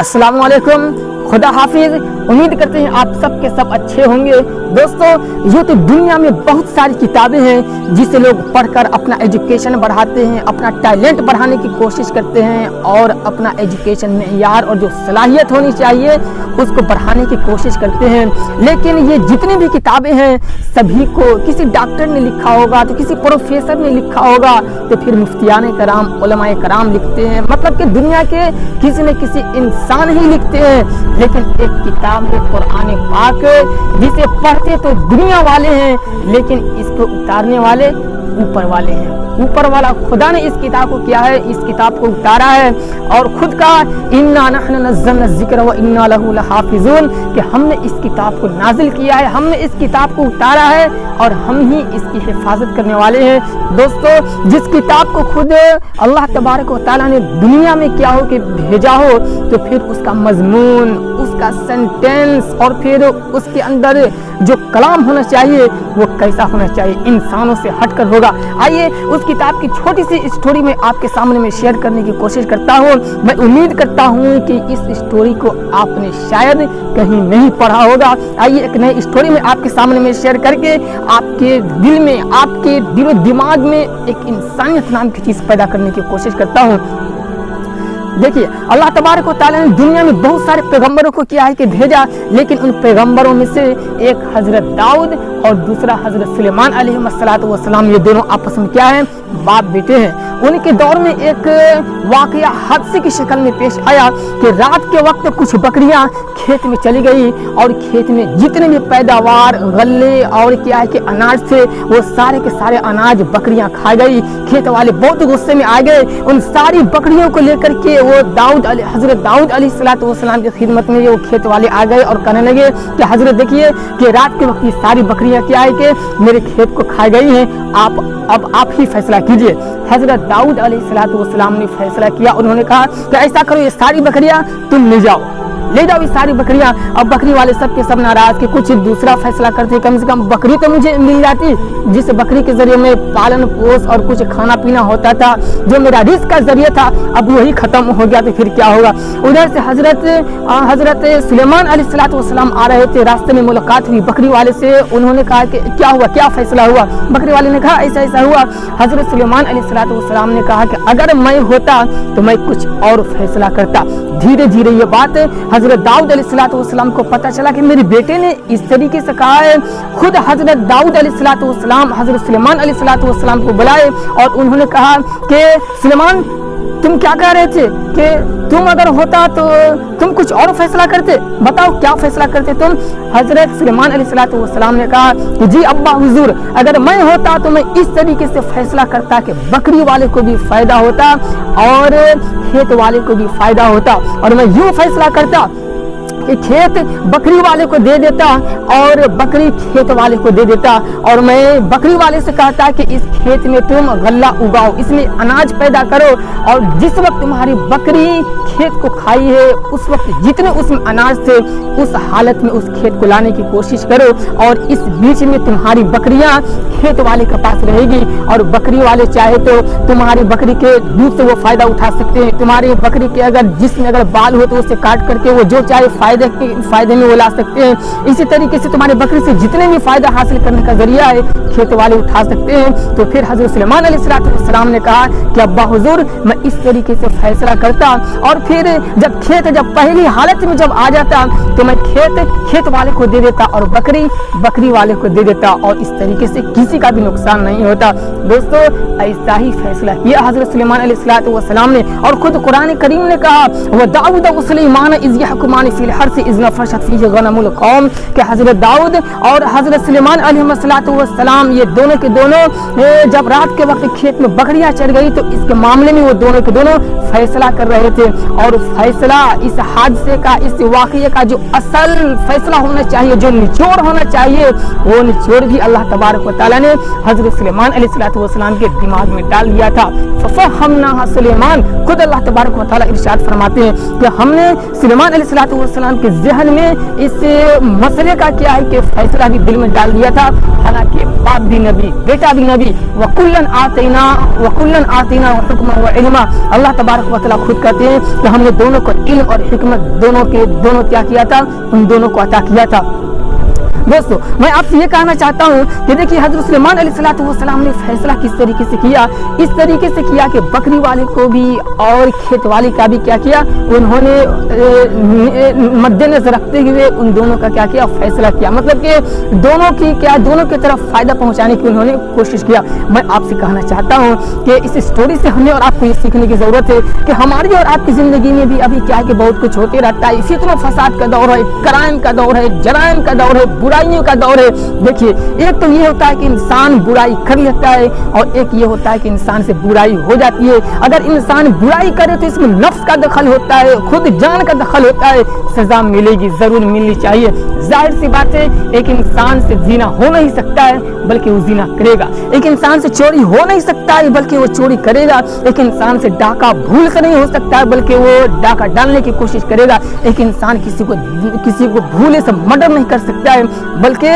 अस्सलाम वालेकुम, खुदा हाफिज। उम्मीद करते हैं आप सब के सब अच्छे होंगे। दोस्तों, ये तो दुनिया में बहुत सारी किताबें हैं जिसे लोग पढ़कर अपना एजुकेशन बढ़ाते हैं, अपना टैलेंट बढ़ाने की कोशिश करते हैं और अपना एजुकेशन मेयार और जो सलाहियत होनी चाहिए उसको बढ़ाने की कोशिश करते हैं। लेकिन ये जितनी भी किताबें हैं सभी को किसी डॉक्टर ने लिखा होगा तो किसी प्रोफेसर ने लिखा होगा तो फिर मुफ्तियान कराम, उलमाए कराम लिखते हैं, मतलब कि दुनिया के किसी न किसी इंसान ही लिखते हैं। लेकिन एक किताब है कुरान पाक, जिसे पढ़ते तो दुनिया वाले हैं लेकिन इसको उतारने वाले ऊपर वाले हैं। ऊपर वाला खुदा ने इस किताब को किया है, इस किताब को उतारा है और खुद का इन्ना नहनु नज़्ज़लना ज़िक्र व इन्ना लहू लहाफ़िज़ून कि हमने इस किताब को नाजिल किया है, हमने इस किताब को उतारा है और हम ही इसकी हिफाजत करने वाले हैं। दोस्तों, जिस किताब को खुद अल्लाह तबारक व तआला ने दुनिया में क्या हो कि भेजा हो तो फिर उसका मजमून, उसका सेंटेंस और फिर उसके अंदर जो कलाम होना चाहिए वो कैसा होना चाहिए, इंसानों से हटकर होगा। आइए उस किताब की छोटी सी स्टोरी में आपके सामने में शेयर करने की कोशिश करता हूँ। मैं उम्मीद करता हूँ कि इस स्टोरी को आपने शायद कहीं नहीं पढ़ा होगा। आइए एक नई स्टोरी में आपके सामने में शेयर करके आपके दिल में, आपके दिलो दिमाग में एक इंसानियत नाम की चीज़ पैदा करने की कोशिश करता हूँ। देखिए, अल्लाह तबारक व तआला ने दुनिया में बहुत सारे पैगंबरों को किया है कि भेजा, लेकिन उन पैगंबरों में से एक हजरत दाऊद और दूसरा हजरत सुलेमान अलैहिस्सलातु वस्सलाम, ये दोनों आपस में क्या है, बाप बेटे हैं। उनके दौर में एक वाकया हादसे की शक्ल में पेश आया कि रात के वक्त कुछ बकरियां खेत में चली गई और खेत में जितने भी पैदावार गल्ले और क्या है कि अनाज थे वो सारे के सारे अनाज बकरियां खा गई। खेत वाले बहुत गुस्से में आ गए। उन सारी बकरियों को लेकर के वो हजरत दाऊद अलैहिस्सलातु वस्सलाम की खिदमत में वो खेत वाले आ गए और कहने लगे कि हजरत देखिए कि रात के वक्त ये सारी बकरियां क्या है कि मेरे खेत को खा गई हैं, अब आप ही फैसला कीजिए। हजरत दाऊद अलैहिस्सलातु वस्सलाम ने फैसला किया। उन्होंने कहा कि ऐसा करो, ये सारी बकरियां तुम ले जाओ ये सारी बकरियां। अब बकरी वाले सब के सब नाराज कि कुछ दूसरा फैसला करते, कम से कम बकरी तो मुझे मिल जाती, जिस बकरी के जरिए में पालन पोष और कुछ खाना पीना होता था, जो मेरा रिस्क का जरिया था, अब वही खत्म हो गया तो फिर क्या होगा। उधर से हजरत सुलेमान अलैहिस्सलातु वस्सलाम आ रहे थे, रास्ते में मुलाकात हुई बकरी वाले से। उन्होंने कहा कि क्या हुआ, क्या फैसला हुआ। बकरी वाले ने कहा ऐसा ऐसा हुआ। हजरत सुलेमान अलैहिस्सलातु वस्सलाम ने कहा कि अगर मैं होता तो मैं कुछ और फैसला करता। धीरे धीरे ये बात हजरत दाऊद अलैहिस्सलातु वस्सलाम को पता चला कि मेरे बेटे ने इस तरीके से कहा है। खुद हजरत दाऊद अलैहिस्सलातु वस्सलाम हजरत सुलेमान अलैहिस्सलातु वस्सलाम को बुलाए और उन्होंने कहा कि सुलेमान, तुम क्या कह रहे थे कि तुम अगर होता तो तुम कुछ और फैसला करते, बताओ क्या फैसला करते तुम। हजरत सुलेमान अलैहिस्सलातु वस्सलाम ने कहा कि जी अब्बा हुजूर, अगर मैं होता तो मैं इस तरीके से फैसला करता कि बकरी वाले को भी फायदा होता और खेत वाले को भी फायदा होता, और मैं यूं फैसला करता कि खेत बकरी वाले को दे देता और बकरी खेत वाले को दे देता, और मैं बकरी वाले से कहता कि इस खेत में तुम गल्ला उगाओ, इसमें अनाज पैदा करो, और जिस वक्त तुम्हारी बकरी खेत को खाई है उस वक्त जितने उसमें अनाज थे उस हालत में उस खेत को लाने की कोशिश करो, और इस बीच में तुम्हारी बकरियां खेत वाले के पास रहेगी, और बकरी वाले चाहे तो तुम्हारी बकरी के दूध से वो फायदा उठा सकते हैं। तुम्हारी बकरी के अगर जिसमें अगर बाल हो तो उसे काट करके वो जो चाहे फायदे में वो ला सकते हैं। इसी तरीके से तुम्हारी बकरी से जितने भी फायदा हासिल करने का जरिया है खेत वाले उठा सकते हैं। तो फिर हजरत सुलेमान अलैहिस्सलातु वस्सलाम ने कहा कि अब्बा हुजूर, मैं इस तरीके से फैसला करता, और फिर जब पहली हालत में जब आ जाता तो मैं खेत वाले को दे देता और बकरी वाले को दे देता, और इस तरीके से किसी का भी नुकसान नहीं होता। दोस्तों, ऐसा ही फैसला किया हजरत सुलेमान अलैहिस्सलातु वस्सलाम ने। और खुद कुरान करीम ने कहा व दाऊद व सुलेमान इज़ यहकुमान फिल हर्स इज़ नफशत फीहि गनमुल कौम, कि हजरत दाऊद और हजरत सुलेमान अलैहिस्सलातु वस्सलाम ये दोनों के दोनों जब रात के वक्त खेत में बकरियां चढ़ गई तो इसके मामले में वो दोनों के दोनों फैसला कर रहे थे। और फैसला, इस हादसे का, इस वाक़ये का जो असल फैसला होना चाहिए, जो निचोड़ होना चाहिए, वो निचोड़ भी अल्लाह तबारक व तआला ने हजरत सुलेमान अलैहिस्सलातु वस्सलाम के दिमाग में डाल दिया था। फफ़हमनाहा सुलेमान, खुद अल्लाह तबारक व तआला इरशाद फरमाते हैं कि हमने सुलेमान अलैहिस्सलातु वस्सलाम सलाम के जहन में इस मसले का क्या है कि फैसला भी दिल में डाल दिया था। हालांकि बाप भी नबी, बेटा भी नबी, वकुल्लन आतीना हुक्मन व इल्मा। अल्लाह तबारक व तआला खुद कहते हैं कि हमने दोनों को इल्म और हिकमत दोनों क्या किया था, उन दोनों को अता किया था। दोस्तों मैं आपसे ये कहना चाहता हूँ कि देखिए हज़रत सुलेमान अलैहिस्सलाम ने फैसला किस तरीके से किया, इस तरीके से किया कि बकरी वाले को भी और खेत वाले का भी क्या किया, उन्होंने मद्देनजर रखते हुए उन दोनों का क्या किया, फैसला किया। मतलब कि दोनों की तरफ फायदा पहुंचाने की उन्होंने कोशिश किया। मैं आपसे कहना चाहता हूँ कि इस स्टोरी से हमें और आपको ये सीखने की जरूरत है कि हमारी और आपकी जिंदगी में भी अभी क्या है कि बहुत कुछ होते रहता है। इसी तरह फसाद का दौर है, क्राइम का दौर है, जराइम का दौर है, बुराइयों का दौर है। देखिए एक तो ये होता है कि इंसान बुराई कर लेता है और एक ये होता है कि इंसान से बुराई हो जाती है। अगर इंसान बुराई करे तो इसमें नफ्स का दखल होता है, खुद जान का दखल होता है, सजा मिलेगी, जरूर मिलनी चाहिए। जाहिर सी बात है एक इंसान से जीना हो नहीं सकता है बल्कि वो जीना करेगा। एक इंसान से चोरी हो नहीं सकता है बल्कि वो चोरी करेगा। एक इंसान से डाका भूल से नहीं हो सकता है बल्कि वो डाका डालने की कोशिश करेगा। एक इंसान किसी को भूले से मर्डर नहीं कर सकता है बल्कि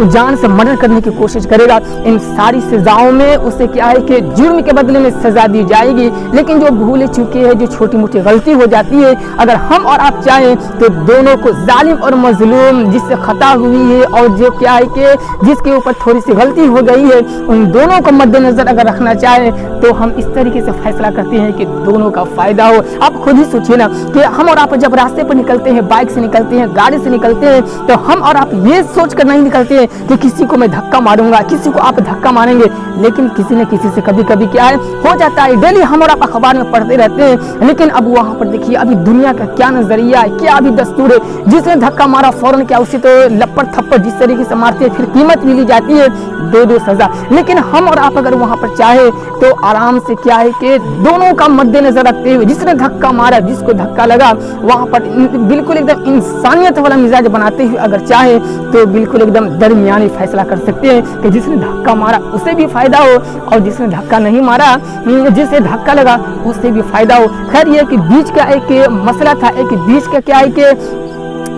जान से मर्डर करने की कोशिश करेगा। इन सारी सजाओं में उसे क्या है कि जुर्म के बदले में सजा दी जाएगी। लेकिन जो भूले चुके हैं, जो छोटी मोटी गलती हो जाती है, अगर हम और आप चाहें तो दोनों को जालिम और मजलूम जिससे खता हुई है और जो क्या है कि जिसके ऊपर थोड़ी सी गलती हो गई है, उन दोनों को मद्देनजर अगर रखना चाहें तो हम इस तरीके से फैसला करते हैं कि दोनों का फायदा हो। आप खुद ही सोचिए ना कि हम और आप जब रास्ते पर निकलते हैं, बाइक से निकलते हैं, गाड़ी से निकलते हैं, तो हम और आप ये सोच कर नहीं निकलते हैं कि किसी को मैं धक्का मारूंगा, किसी को आप धक्का मारेंगे। लेकिन किसी न किसी से कभी कभी क्या है हो जाता है। डेली हम और आप अखबार में पढ़ते रहते हैं, लेकिन अब वहां पर देखिए अभी दुनिया का क्या नजरिया है, क्या अभी दस्तूर है। जिसने धक्का मारा फौरन क्या उसे तो लपड़ थप्पड़ जिस तरीके से मारते हैं, फिर कीमत भी ली जाती है, 2 सजा। लेकिन हम और आप अगर वहां पर चाहे तो आराम से क्या है कि दोनों का मद्देनजर रखते हुए, जिसने धक्का मारा, जिसको धक्का लगा, वहां पर बिल्कुल एकदम इंसानियत वाला मिजाज बनाते हुए अगर चाहे तो बिल्कुल एकदम दरमियानी फैसला कर सकते हैं कि जिसने धक्का मारा उसे भी फायदा हो और जिसने धक्का नहीं मारा, जिसे धक्का लगा उससे भी फायदा हो। खैर ये कि बीच का एक मसला था, एक बीच का क्या है कि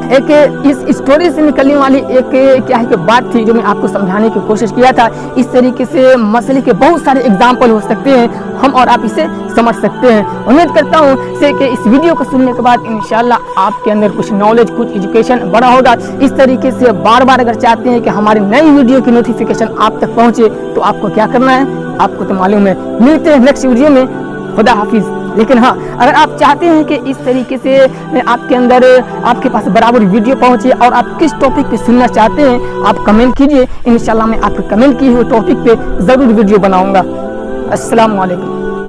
एक इस स्टोरी से निकलने वाली एक क्या है कि बात थी जो मैं आपको समझाने की कोशिश किया था। इस तरीके से मसले के बहुत सारे एग्जाम्पल हो सकते हैं, हम और आप इसे समझ सकते हैं। उम्मीद करता हूँ से कि इस वीडियो को सुनने के बाद इंशाल्लाह आपके अंदर कुछ नॉलेज, कुछ एजुकेशन बढ़ा होगा। इस तरीके से बार बार अगर चाहते हैं कि हमारी नई वीडियो की नोटिफिकेशन आप तक पहुँचे तो आपको क्या करना है, आपको तो मालूम है। मिलते हैं नेक्स्ट वीडियो में, खुदा हाफिज। लेकिन हाँ, अगर आप चाहते हैं कि इस तरीके से आपके अंदर आपके पास बराबर वीडियो पहुंचे और आप किस टॉपिक पे सुनना चाहते हैं आप कमेंट कीजिए। इंशाल्लाह मैं आपके कमेंट किए हुए टॉपिक पे ज़रूर वीडियो बनाऊंगा। अस्सलाम वालेकुम।